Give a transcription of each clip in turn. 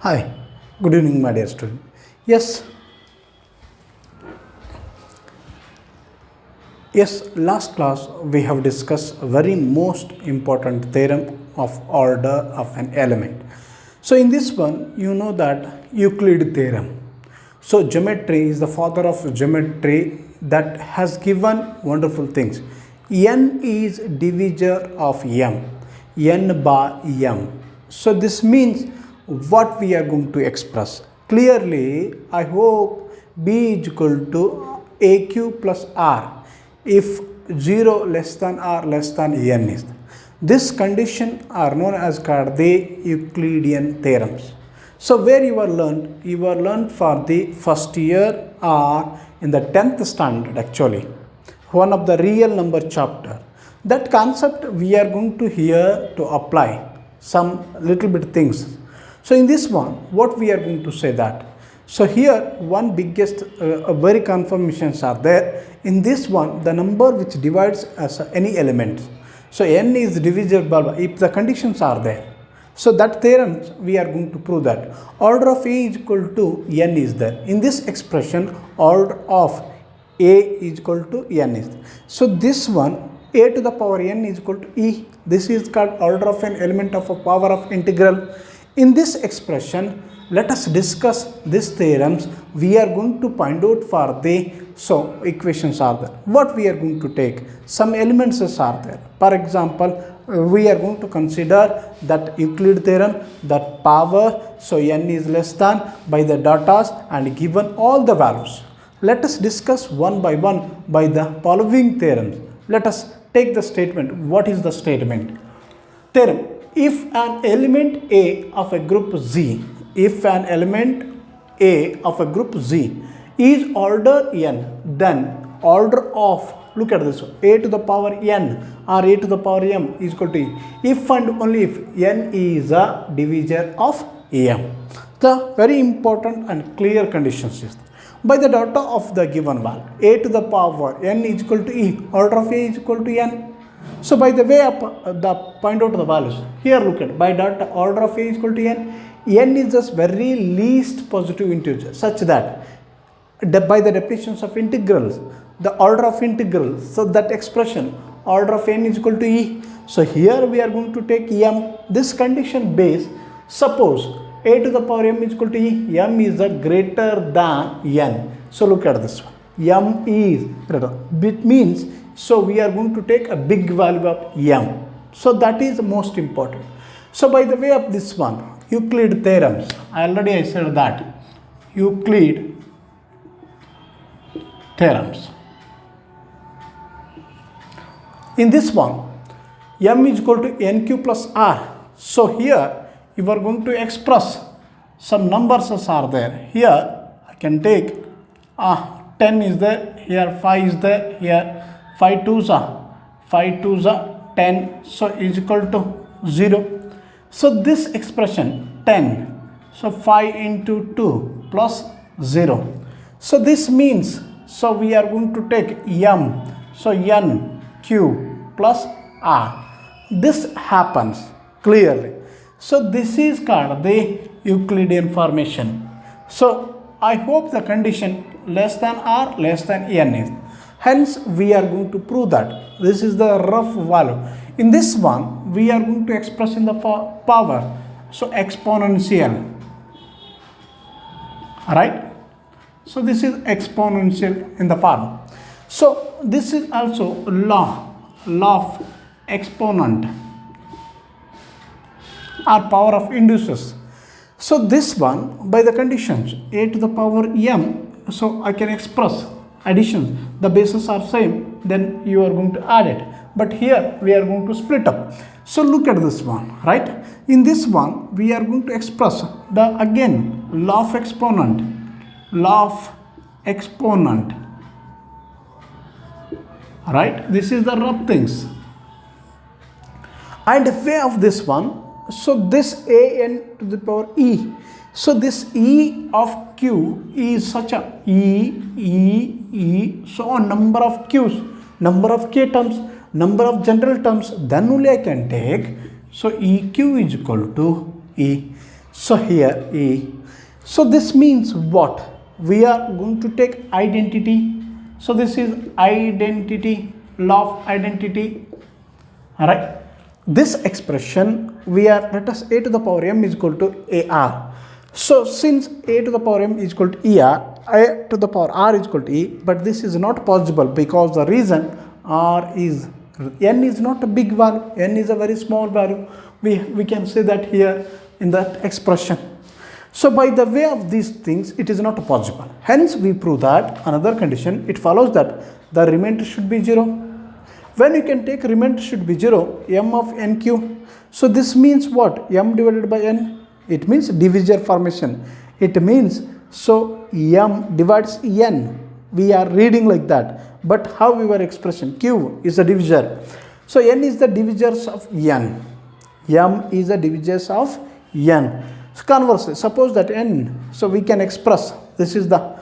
Hi, good evening, my dear student. Yes, last class we have discussed a very most important theorem of order of an element. So, in this one, you know that Euclid theorem. So, geometry is the father of geometry that has given wonderful things. N is divisor of M, N by M. So, this means what we are going to express. Clearly, I hope B is equal to AQ plus R if 0 less than R less than N is. This condition are known as called the Euclidean theorems. So where you were learned for the first year or in the 10th standard actually, one of the real number chapter. That concept we are going to here to apply some little bit things. So in this one, what we are going to say that. So here one biggest very confirmations are there. In this one, the number which divides as any element. So n is divisible if the conditions are there. So that theorem we are going to prove that order of A is equal to n is there. In this expression, order of A is equal to n is there. So this one A to the power n is equal to E. This is called order of an element of a power of integral. In this expression, let us discuss these theorems. We are going to find out for the equations are there. What we are going to take? Some elements are there. For example, we are going to consider that Euclid theorem that power n is less than by the datas and given all the values. Let us discuss one by one by the following theorems. Let us take the statement. What is the statement? Theorem. If an element A of a group Z, if an element A of a group Z is order n, then order of, look at this one, A to the power n or A to the power m is equal to E. If and only if n is a divisor of m. The very important and clear conditions is by the data of the given value, A to the power n is equal to E, order of A is equal to n. So by the way of the point out the values, here look at by data order of A is equal to n is just very least positive integer such that by the definitions of integrals, the order of integrals, so that expression order of n is equal to E. So here we are going to take m. This condition base, suppose A to the power m is equal to E, m is a greater than n. So look at this one, m is greater. It means, so we are going to take a big value of m. So that is most important. So by the way of this one, Euclid theorems, I said that Euclid theorems. In this one, m is equal to nq plus r. So here you are going to express some numbers are there. Here I can take 10 is there, here 5 is there, here 5 2s are 10, so is equal to 0. So this expression 10, so 5 into 2 plus 0. So this means, so we are going to take m, so n q plus r. This happens clearly. So this is called the Euclidean formation. So I hope the condition less than r less than n is. Hence we are going to prove that this is the rough value. In this one we are going to express in the power, so exponential, right? So this is exponential in the form. So this is also law of exponent or power of inducers. So this one by the conditions A to the power m, so I can express additions, the bases are same, then you are going to add it, but here we are going to split up. So look at this one, right? In this one we are going to express the again law of exponent, right? This is the rough things. And way of this one, so this a n to the power e, so this e of q is such a e, so a number of q's, number of k terms, number of general terms, then only I can take, so eq is equal to e. So here E. So this means what? We are going to take identity. So this is identity, law of identity. Alright. This expression we are, let us a to the power m is equal to AR. So since a to the power m is equal to ER, a to the power r is equal to E, but this is not possible because the reason r is, n is not a big value, n is a very small value. We can say that here in that expression. So by the way of these things, it is not possible. Hence we prove that another condition, it follows that the remainder should be 0. When you can take remainder should be 0, m of nq. So this means what? M divided by n. It means divisor formation. It means, so m divides n. We are reading like that. But however expression, q is a divisor. So n is the divisors of n. M is the divisors of n. So conversely, suppose that n, so we can express, this is the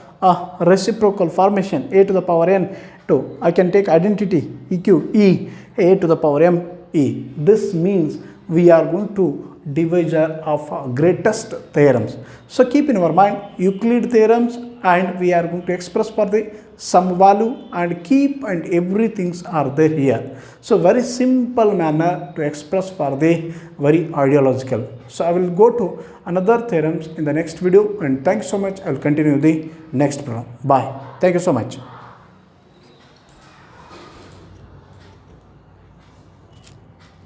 reciprocal formation, a to the power n to, I can take identity eq, e, a to the power m, e. This means we are going to divisor of greatest theorems. So keep in our mind Euclid theorems, and we are going to express for the some value, and keep and everything are there here. So very simple manner to express for the very ideological. So I will go to another theorems in the next video, and thanks so much. I will continue the next program. Bye. Thank you so much.